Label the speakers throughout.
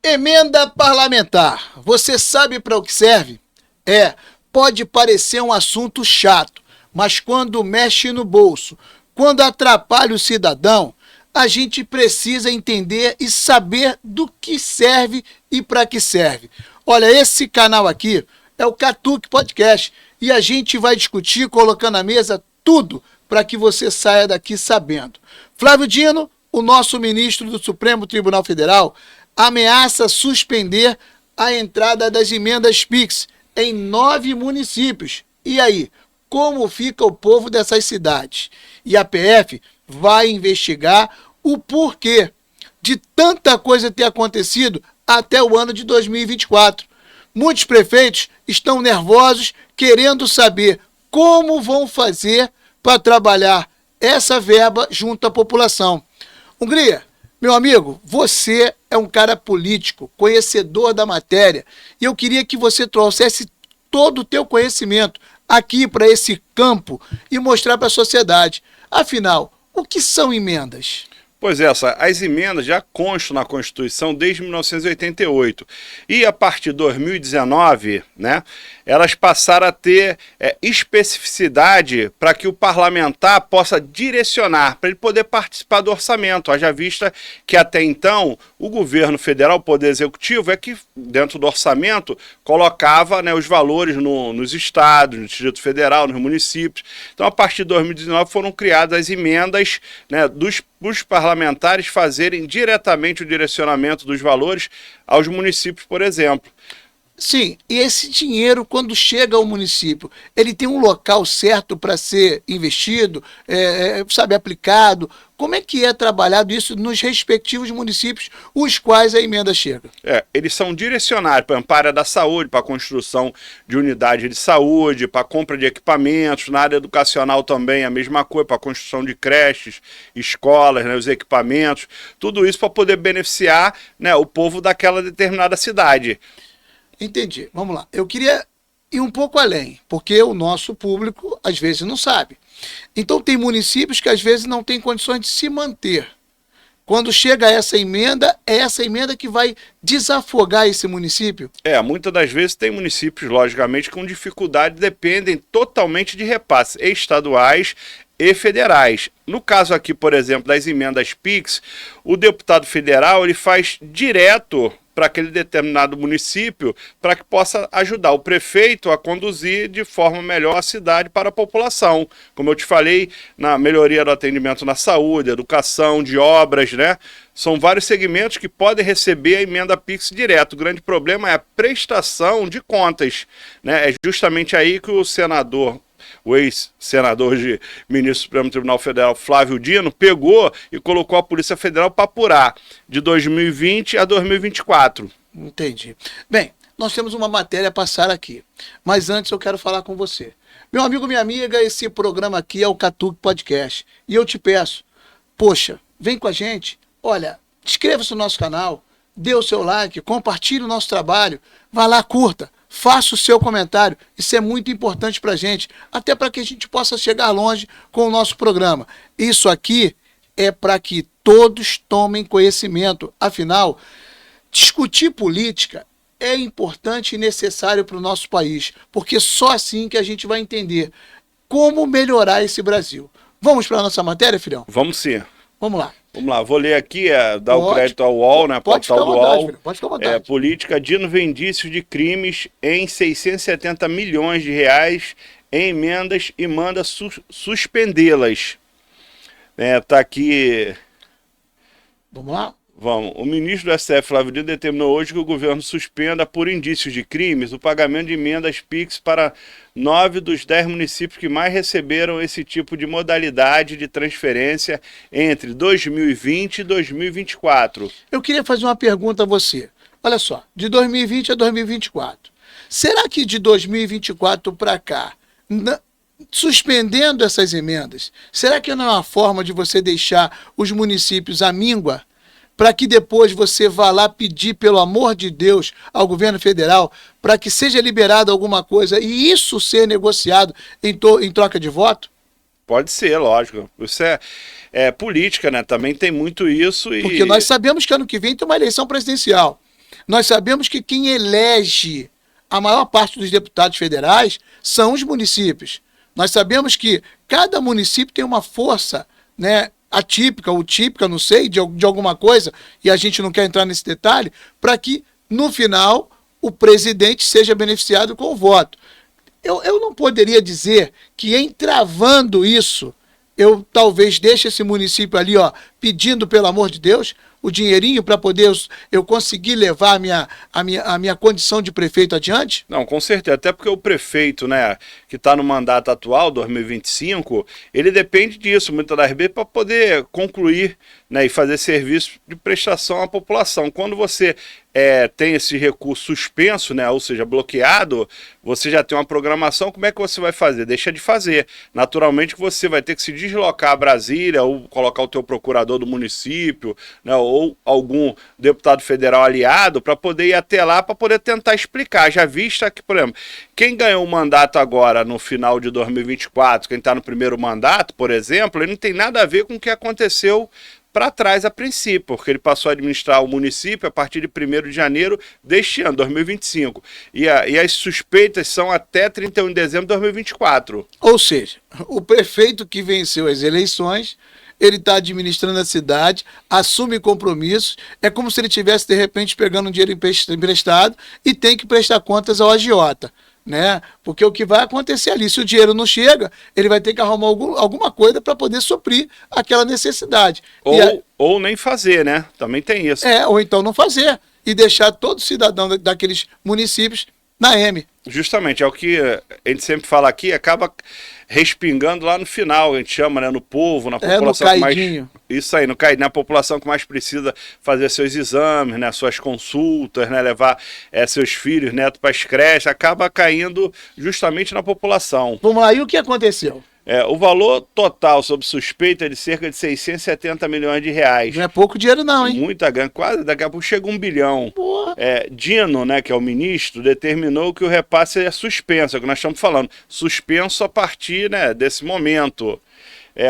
Speaker 1: Emenda parlamentar. Você sabe para o que serve? Pode parecer um assunto chato, mas quando mexe no bolso, quando atrapalha o cidadão, a gente precisa entender e saber do que serve e para que serve. Olha, esse canal aqui é o Catuque Podcast e a gente vai discutir colocando na mesa tudo para que você saia daqui sabendo. Flávio Dino, o nosso ministro do Supremo Tribunal Federal, ameaça suspender a entrada das emendas PIX em 9 municípios. E aí, como fica o povo dessas cidades? E a PF vai investigar o porquê de tanta coisa ter acontecido até o ano de 2024. Muitos prefeitos estão nervosos, querendo saber como vão fazer para trabalhar essa verba junto à população. Hungria, meu amigo, você é um cara político, conhecedor da matéria, e eu queria que você trouxesse todo o teu conhecimento aqui para esse campo e mostrar para a sociedade. Afinal, o que são emendas?
Speaker 2: Pois é, as emendas já constam na Constituição desde 1988 e a partir de 2019, né, elas passaram a ter especificidade para que o parlamentar possa direcionar, para ele poder participar do orçamento, haja vista que até então o governo federal, o Poder Executivo, é que dentro do orçamento colocava, né, os valores nos estados, no Distrito Federal, nos municípios. Então a partir de 2019 foram criadas as emendas, né, os parlamentares fazerem diretamente o direcionamento dos valores aos municípios, por exemplo.
Speaker 1: Sim, e esse dinheiro, quando chega ao município, ele tem um local certo para ser investido, aplicado? Como é que é trabalhado isso nos respectivos municípios, os quais a emenda chega?
Speaker 2: Eles são direcionados para a área da saúde, para a construção de unidades de saúde, para a compra de equipamentos, na área educacional também a mesma coisa, para a construção de creches, escolas, né, os equipamentos, tudo isso para poder beneficiar, né, o povo daquela determinada cidade.
Speaker 1: Entendi. Vamos lá. Eu queria ir um pouco além, porque o nosso público às vezes não sabe. Então tem municípios que às vezes não têm condições de se manter. Quando chega essa emenda, é essa emenda que vai desafogar esse município?
Speaker 2: Muitas das vezes tem municípios, logicamente, com dificuldade, dependem totalmente de repasses estaduais e federais. No caso aqui, por exemplo, das emendas PIX, o deputado federal ele faz direto para aquele determinado município, para que possa ajudar o prefeito a conduzir de forma melhor a cidade para a população. Como eu te falei, na melhoria do atendimento na saúde, educação, de obras, né? São vários segmentos que podem receber a emenda PIX direto. O grande problema é a prestação de contas, né? É justamente aí que o senador, o ex-senador de ministro do Supremo Tribunal Federal, Flávio Dino, pegou e colocou a Polícia Federal para apurar de 2020 a 2024.
Speaker 1: Entendi. Bem, nós temos uma matéria a passar aqui, mas antes eu quero falar com você. Meu amigo, minha amiga, esse programa aqui é o Catuque Podcast, e eu te peço, poxa, vem com a gente, olha, inscreva-se no nosso canal, dê o seu like, compartilhe o nosso trabalho, vá lá, curta, faça o seu comentário, isso é muito importante para a gente, até para que a gente possa chegar longe com o nosso programa. Isso aqui é para que todos tomem conhecimento, afinal, discutir política é importante e necessário para o nosso país, porque só assim que a gente vai entender como melhorar esse Brasil. Vamos para a nossa matéria, filhão?
Speaker 2: Vamos sim.
Speaker 1: Vamos lá.
Speaker 2: Vamos lá, vou ler aqui, dar o crédito ao UOL, né?
Speaker 1: Pode ficar à vontade, filho. Pode ficar à vontade.
Speaker 2: Política, Dino vê indícios de crimes em 670 milhões de reais em emendas e manda suspendê-las. Tá aqui...
Speaker 1: Vamos lá?
Speaker 2: Vamos. O ministro do STF, Flávio Dino, determinou hoje que o governo suspenda, por indícios de crimes, o pagamento de emendas PIX para 9 dos 10 municípios que mais receberam esse tipo de modalidade de transferência entre 2020 e 2024.
Speaker 1: Eu queria fazer uma pergunta a você. Olha só, de 2020 a 2024. Será que de 2024 para cá, suspendendo essas emendas, será que não é uma forma de você deixar os municípios à míngua, para que depois você vá lá pedir, pelo amor de Deus, ao governo federal, para que seja liberada alguma coisa e isso ser negociado em troca de voto?
Speaker 2: Pode ser, lógico. Isso é política, né? Também tem muito isso.
Speaker 1: Porque nós sabemos que ano que vem tem uma eleição presidencial. Nós sabemos que quem elege a maior parte dos deputados federais são os municípios. Nós sabemos que cada município tem uma força, né, atípica ou típica, não sei, de alguma coisa, e a gente não quer entrar nesse detalhe, para que, no final, o presidente seja beneficiado com o voto. Eu não poderia dizer que, entravando isso, eu talvez deixe esse município ali, ó, pedindo, pelo amor de Deus, o dinheirinho para poder eu conseguir levar a minha condição de prefeito adiante?
Speaker 2: Não, com certeza, até porque o prefeito, né, que está no mandato atual, 2025, ele depende disso, muitas das vezes, para poder concluir, né, e fazer serviço de prestação à população. Quando você tem esse recurso suspenso, né, ou seja, bloqueado, você já tem uma programação, como é que você vai fazer? Deixa de fazer. Naturalmente você vai ter que se deslocar a Brasília, ou colocar o teu procurador do município, né, ou algum deputado federal aliado, para poder ir até lá, para poder tentar explicar. Já vista que, por exemplo, quem ganhou o mandato agora no final de 2024, quem está no primeiro mandato, por exemplo, ele não tem nada a ver com o que aconteceu para trás a princípio, porque ele passou a administrar o município a partir de 1º de janeiro deste ano, 2025. E as suspeitas são até 31 de dezembro de 2024.
Speaker 1: Ou seja, o prefeito que venceu as eleições, ele está administrando a cidade, assume compromissos, é como se ele estivesse, de repente, pegando um dinheiro emprestado e tem que prestar contas ao agiota, né? Porque o que vai acontecer ali, se o dinheiro não chega, ele vai ter que arrumar alguma coisa para poder suprir aquela necessidade.
Speaker 2: Ou nem fazer, né? Também tem isso.
Speaker 1: Ou então não fazer e deixar todo cidadão daqueles municípios na M.
Speaker 2: Justamente, é o que a gente sempre fala aqui, acaba respingando lá no final, a gente chama, né, no povo, na população
Speaker 1: no
Speaker 2: que mais...
Speaker 1: caidinho.
Speaker 2: Isso aí, no caidinho, na população que mais precisa fazer seus exames, né, suas consultas, né, levar seus filhos, netos para as creches, acaba caindo justamente na população.
Speaker 1: Vamos lá, e o que aconteceu?
Speaker 2: O valor total sob suspeita é de cerca de 670 milhões de reais.
Speaker 1: Não é pouco dinheiro não, hein?
Speaker 2: Muita grana, quase daqui a pouco chega 1 bilhão.
Speaker 1: Porra.
Speaker 2: Dino, né, que é o ministro, determinou que o repasse é suspenso, é o que nós estamos falando, suspenso a partir, né, desse momento.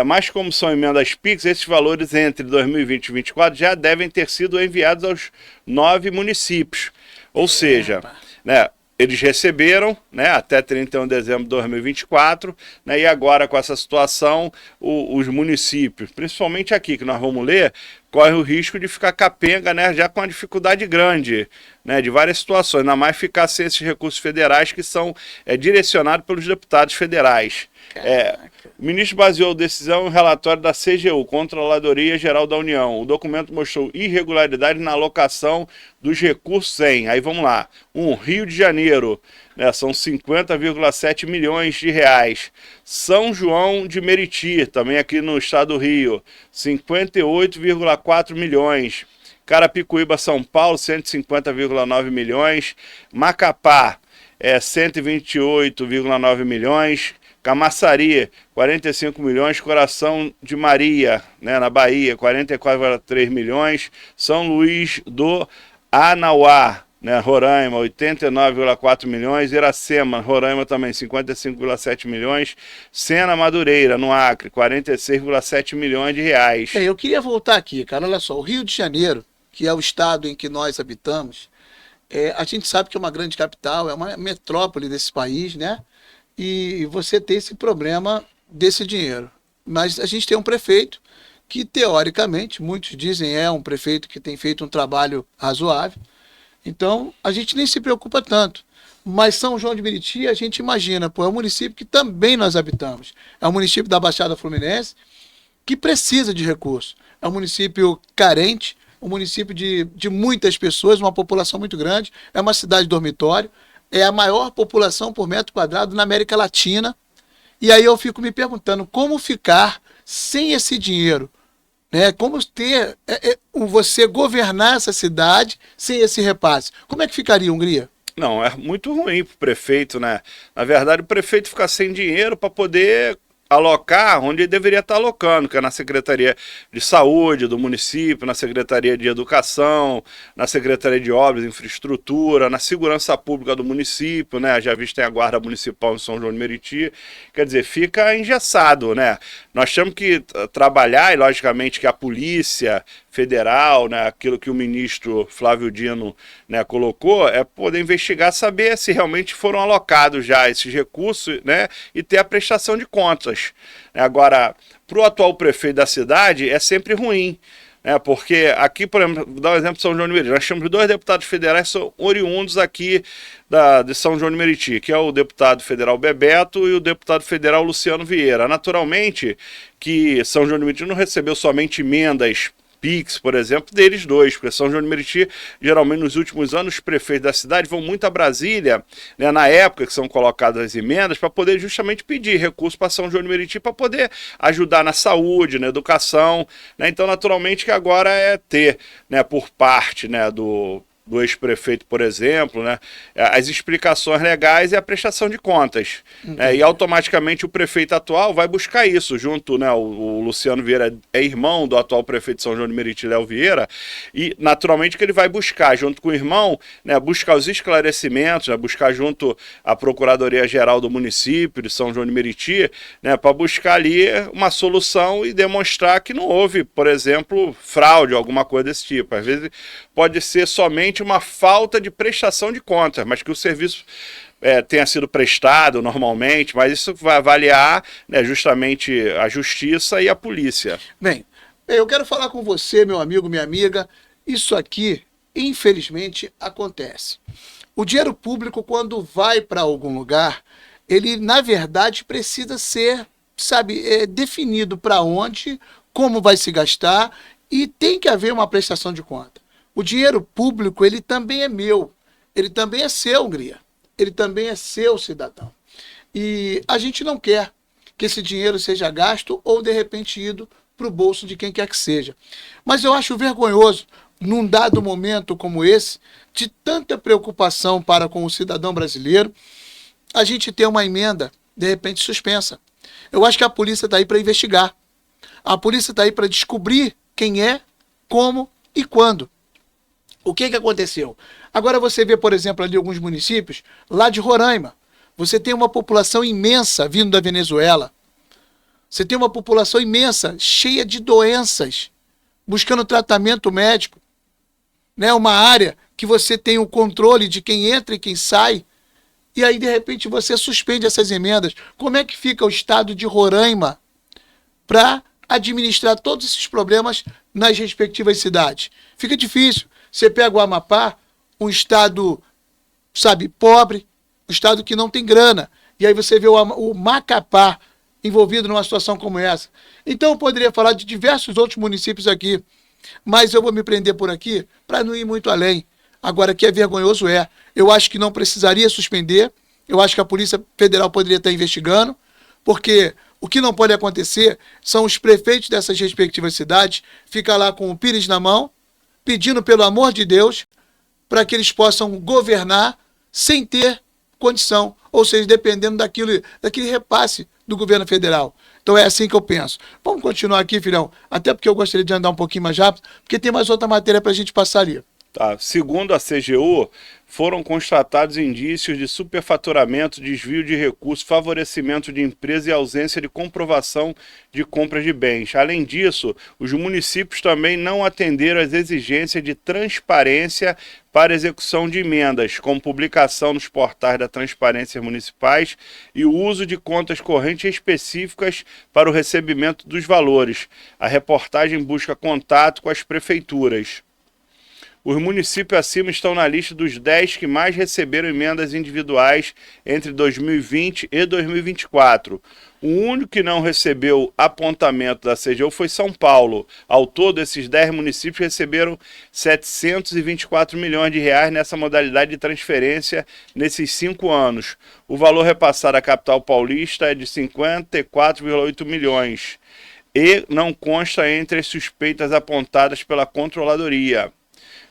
Speaker 2: Mas como são emendas PIX, esses valores entre 2020 e 2024 já devem ter sido enviados aos 9 municípios. Ou seja, né, eles receberam, né, até 31 de dezembro de 2024, né, e agora com essa situação, os municípios, principalmente aqui que nós vamos ler, corre o risco de ficar capenga, né, já com uma dificuldade grande, né, de várias situações, ainda mais ficar sem esses recursos federais que são direcionados pelos deputados federais. O ministro baseou a decisão em relatório da CGU, Controladoria Geral da União. O documento mostrou irregularidade na alocação dos recursos aí vamos lá, Rio de Janeiro, né, são 50,7 milhões de reais. São João de Meriti, também aqui no estado do Rio, 58,4 milhões. Carapicuíba, São Paulo, 150,9 milhões. Macapá, 128,9 milhões. Camaçari, 45 milhões, Coração de Maria, né, na Bahia, 44,3 milhões, São Luís do Anauá, né, Roraima, 89,4 milhões, Iracema, Roraima também, 55,7 milhões, Sena Madureira, no Acre, 46,7 milhões de reais.
Speaker 1: Eu queria voltar aqui, cara, olha só, o Rio de Janeiro, que é o estado em que nós habitamos, a gente sabe que é uma grande capital, é uma metrópole desse país, né? E você tem esse problema desse dinheiro. Mas a gente tem um prefeito que, teoricamente, muitos dizem um prefeito que tem feito um trabalho razoável. Então, a gente nem se preocupa tanto. Mas São João de Meriti, a gente imagina, é um município que também nós habitamos. É um município da Baixada Fluminense que precisa de recursos. É um município carente, um município de muitas pessoas, uma população muito grande, é uma cidade dormitório, é a maior população por metro quadrado na América Latina. E aí eu fico me perguntando como ficar sem esse dinheiro, né? Como ter você governar essa cidade sem esse repasse. Como é que ficaria, Hungria?
Speaker 2: Não, é muito ruim para o prefeito, né? Na verdade, o prefeito fica sem dinheiro para poder alocar onde ele deveria estar alocando, que é na Secretaria de Saúde do município, na Secretaria de Educação, na Secretaria de Obras e Infraestrutura, na Segurança Pública do município, né? Já visto tem a Guarda Municipal em São João de Meriti. Quer dizer, fica engessado, né? Nós temos que trabalhar, e logicamente que a polícia federal, né, aquilo que o ministro Flávio Dino, né, colocou, é poder investigar, saber se realmente foram alocados já esses recursos, né, e ter a prestação de contas. Agora, para o atual prefeito da cidade, é sempre ruim. Porque aqui, por exemplo, vou dar um exemplo de São João de Meriti. Nós temos 2 deputados federais que são oriundos aqui de São João de Meriti, que é o deputado federal Bebeto e o deputado federal Luciano Vieira. Naturalmente que São João de Meriti não recebeu somente emendas PIX, por exemplo, deles dois, porque São João de Meriti, geralmente nos últimos anos, os prefeitos da cidade vão muito a Brasília, né, na época que são colocadas as emendas, para poder justamente pedir recurso para São João de Meriti, para poder ajudar na saúde, na educação, né, então naturalmente que agora é ter, né, por parte, né, do ex-prefeito, por exemplo, né, as explicações legais e a prestação de contas. Né, e automaticamente o prefeito atual vai buscar isso, junto, né, o Luciano Vieira é irmão do atual prefeito de São João de Meriti, Léo Vieira, e naturalmente que ele vai buscar, junto com o irmão, né, buscar os esclarecimentos, né, buscar junto à Procuradoria-Geral do município de São João de Meriti, né, para buscar ali uma solução e demonstrar que não houve, por exemplo, fraude, alguma coisa desse tipo. Às vezes pode ser somente uma falta de prestação de contas, mas que o serviço tenha sido prestado normalmente, mas isso vai avaliar, né, justamente a justiça e a polícia.
Speaker 1: Bem, eu quero falar com você, meu amigo, minha amiga, isso aqui, infelizmente, acontece. O dinheiro público, quando vai para algum lugar, ele, na verdade, precisa ser, sabe, definido para onde, como vai se gastar, e tem que haver uma prestação de conta. O dinheiro público, ele também é meu, ele também é seu, Hungria, ele também é seu, cidadão. E a gente não quer que esse dinheiro seja gasto ou, de repente, ido para o bolso de quem quer que seja. Mas eu acho vergonhoso, num dado momento como esse, de tanta preocupação para com o cidadão brasileiro, a gente ter uma emenda, de repente, suspensa. Eu acho que a polícia está aí para investigar. A polícia está aí para descobrir quem é, como e quando. O que aconteceu? Agora você vê, por exemplo, ali alguns municípios, lá de Roraima, você tem uma população imensa vindo da Venezuela. Você tem uma população imensa, cheia de doenças, buscando tratamento médico. Né? Uma área que você tem o controle de quem entra e quem sai, e aí, de repente, você suspende essas emendas. Como é que fica o estado de Roraima para administrar todos esses problemas nas respectivas cidades? Fica difícil. Você pega o Amapá, um estado, sabe, pobre, um estado que não tem grana. E aí você vê o Macapá envolvido numa situação como essa. Então eu poderia falar de diversos outros municípios aqui, mas eu vou me prender por aqui para não ir muito além. Agora, que é vergonhoso eu acho que não precisaria suspender, eu acho que a Polícia Federal poderia estar investigando, porque o que não pode acontecer são os prefeitos dessas respectivas cidades ficar lá com o pires na mão, pedindo pelo amor de Deus para que eles possam governar sem ter condição, ou seja, dependendo daquele repasse do governo federal. Então é assim que eu penso. Vamos continuar aqui, filhão, até porque eu gostaria de andar um pouquinho mais rápido, porque tem mais outra matéria para a gente passar ali.
Speaker 2: Tá. Segundo a CGU, foram constatados indícios de superfaturamento, desvio de recursos, favorecimento de empresa e ausência de comprovação de compra de bens. Além disso, os municípios também não atenderam às exigências de transparência para execução de emendas, como publicação nos portais da Transparência Municipais e o uso de contas correntes específicas para o recebimento dos valores. A reportagem busca contato com as prefeituras. Os municípios acima estão na lista dos 10 que mais receberam emendas individuais entre 2020 e 2024. O único que não recebeu apontamento da CGU foi São Paulo. Ao todo, esses 10 municípios receberam 724 milhões de reais nessa modalidade de transferência nesses 5 anos. O valor repassado à capital paulista é de 54,8 milhões e não consta entre as suspeitas apontadas pela Controladoria.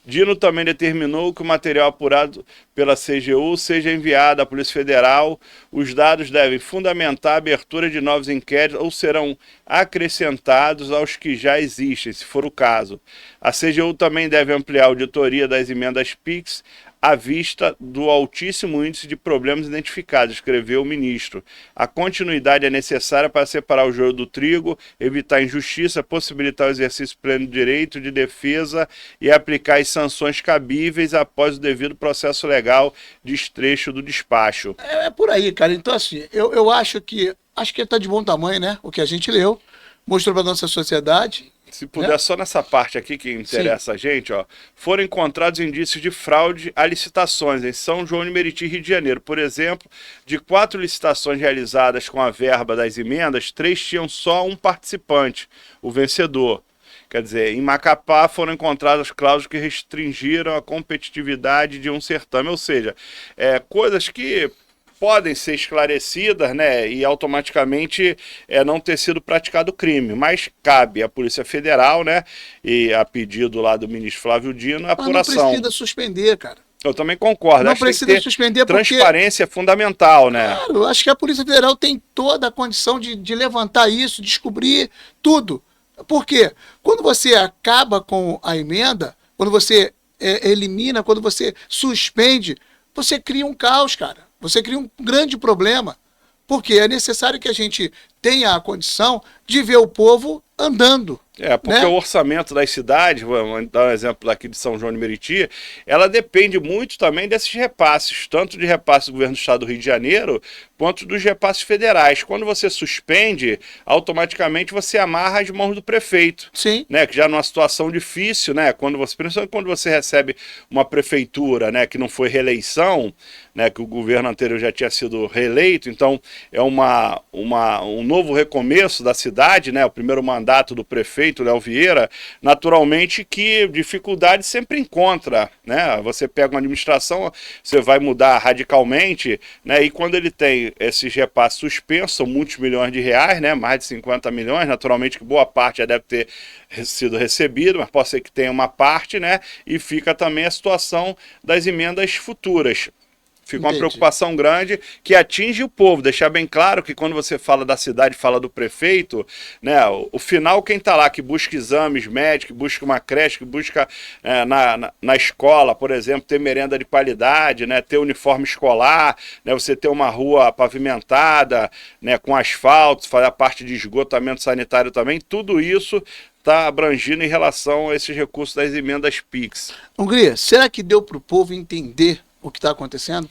Speaker 2: Dino também determinou que o material apurado pela CGU seja enviado à Polícia Federal. Os dados devem fundamentar a abertura de novos inquéritos ou serão acrescentados aos que já existem, se for o caso. A CGU também deve ampliar a auditoria das emendas PIX à vista do altíssimo índice de problemas identificados, escreveu o ministro. A continuidade é necessária para separar o joio do trigo, evitar injustiça, possibilitar o exercício pleno do direito de defesa e aplicar as sanções cabíveis após o devido processo legal de desfecho do despacho.
Speaker 1: É por aí, cara. Então, assim, eu acho que está de bom tamanho, né? O que a gente leu, mostrou para nossa sociedade.
Speaker 2: Se puder, só nessa parte aqui que interessa a gente, ó, foram encontrados indícios de fraude a licitações em São João de Meriti, Rio de Janeiro. Por exemplo, de 4 licitações realizadas com a verba das emendas, 3 tinham só um participante, o vencedor. Quer dizer, em Macapá foram encontradas cláusulas que restringiram a competitividade de um certame, ou seja, coisas que podem ser esclarecidas, né, e automaticamente não ter sido praticado crime, mas cabe à Polícia Federal, né, e a pedido lá do ministro Flávio Dino, a apuração.
Speaker 1: Não precisa suspender, cara.
Speaker 2: Eu também concordo.
Speaker 1: Não precisa suspender porque...
Speaker 2: Transparência é fundamental, né?
Speaker 1: Claro, acho que a Polícia Federal tem toda a condição de levantar isso, descobrir tudo. Por quê? Quando você acaba com a emenda, quando você elimina, quando você suspende, você cria um caos, cara. Você cria um grande problema, porque é necessário que a gente tenha a condição de ver o povo andando.
Speaker 2: Porque
Speaker 1: né?
Speaker 2: O orçamento das cidades, vamos dar um exemplo daqui de São João de Meriti, ela depende muito também desses repasses, tanto de repasses do governo do estado do Rio de Janeiro, quanto dos repasses federais. Quando você suspende, automaticamente você amarra as mãos do prefeito.
Speaker 1: Sim.
Speaker 2: Né, que já numa situação difícil, né, principalmente quando você recebe uma prefeitura, né, que não foi reeleição, né, que o governo anterior já tinha sido reeleito, então é um novo recomeço da cidade, né, o primeiro mandato do prefeito, Léo Vieira, naturalmente que dificuldade sempre encontra, né, você pega uma administração, você vai mudar radicalmente, né, e quando ele tem esses repasses suspensos, são muitos milhões de reais, né, mais de 50 milhões, naturalmente que boa parte já deve ter sido recebido, mas pode ser que tenha uma parte, né, e fica também a situação das emendas futuras. Fica uma preocupação grande que atinge o povo. Deixar bem claro que quando você fala da cidade, fala do prefeito, né, o final, quem está lá, que busca exames médicos, que busca uma creche, que busca na escola, por exemplo, ter merenda de qualidade, né, ter uniforme escolar, né, você ter uma rua pavimentada, né, com asfalto, fazer a parte de esgotamento sanitário também, tudo isso está abrangindo em relação a esses recursos das emendas PIX.
Speaker 1: Hungria, será que deu para o povo entender o que está acontecendo?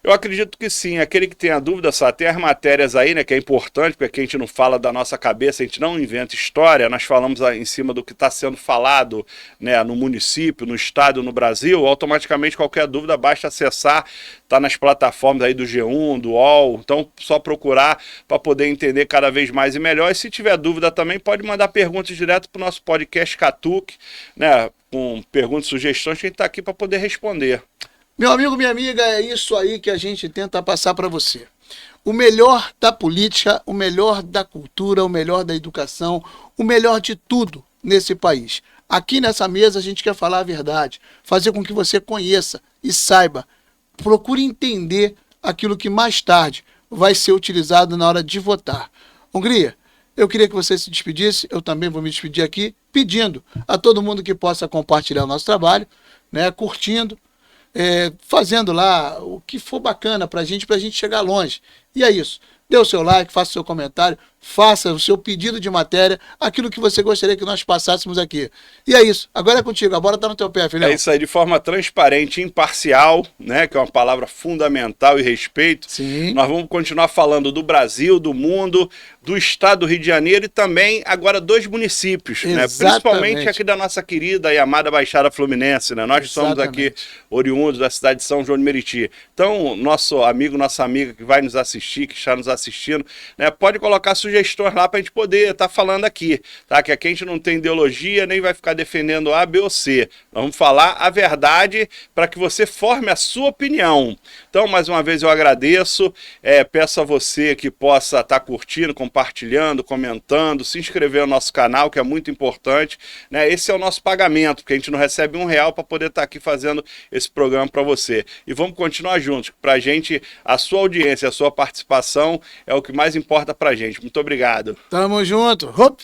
Speaker 2: Eu acredito que sim. Aquele que tem a dúvida, só tem as matérias aí, né, que é importante, porque aqui a gente não fala da nossa cabeça, a gente não inventa história, nós falamos em cima do que está sendo falado, né, no município, no estado, no Brasil. Automaticamente qualquer dúvida basta acessar, está nas plataformas aí do G1, do UOL, então só procurar para poder entender cada vez mais e melhor. E se tiver dúvida também pode mandar perguntas direto para o nosso podcast Catuque, né, com perguntas e sugestões que a gente está aqui para poder responder.
Speaker 1: Meu amigo, minha amiga, é isso aí que a gente tenta passar para você. O melhor da política, o melhor da cultura, o melhor da educação, o melhor de tudo nesse país. Aqui nessa mesa a gente quer falar a verdade, fazer com que você conheça e saiba, procure entender aquilo que mais tarde vai ser utilizado na hora de votar. Hungria, eu queria que você se despedisse, eu também vou me despedir aqui, pedindo a todo mundo que possa compartilhar o nosso trabalho, né, curtindo, fazendo lá o que for bacana pra gente chegar longe. E é isso. Dê o seu like, faça o seu comentário, faça o seu pedido de matéria, aquilo que você gostaria que nós passássemos aqui. E é isso. Agora é contigo. A bola tá no teu pé, filhão.
Speaker 2: É isso aí, de forma transparente e imparcial, né, que é uma palavra fundamental e respeito.
Speaker 1: Sim.
Speaker 2: Nós vamos continuar falando do Brasil, do mundo, do estado do Rio de Janeiro e também agora dos municípios, né, principalmente aqui da nossa querida e amada Baixada Fluminense, né? Nós somos aqui oriundos da cidade de São João de Meriti. Então, nosso amigo, nossa amiga que vai nos assistir, que está nos assistindo, né, pode colocar sugestões lá para a gente poder estar falando aqui, tá? Que aqui a gente não tem ideologia, nem vai ficar defendendo A, B ou C. Nós vamos falar a verdade para que você forme a sua opinião. Então, mais uma vez eu agradeço, peço a você que possa estar curtindo, compartilhando, comentando, se inscrever no nosso canal, que é muito importante, né? Esse é o nosso pagamento, porque a gente não recebe R$1 para poder estar aqui fazendo esse programa para você. E vamos continuar juntos, para a gente, a sua audiência, a sua participação é o que mais importa para a gente. Muito obrigado.
Speaker 1: Tamo junto. Hop.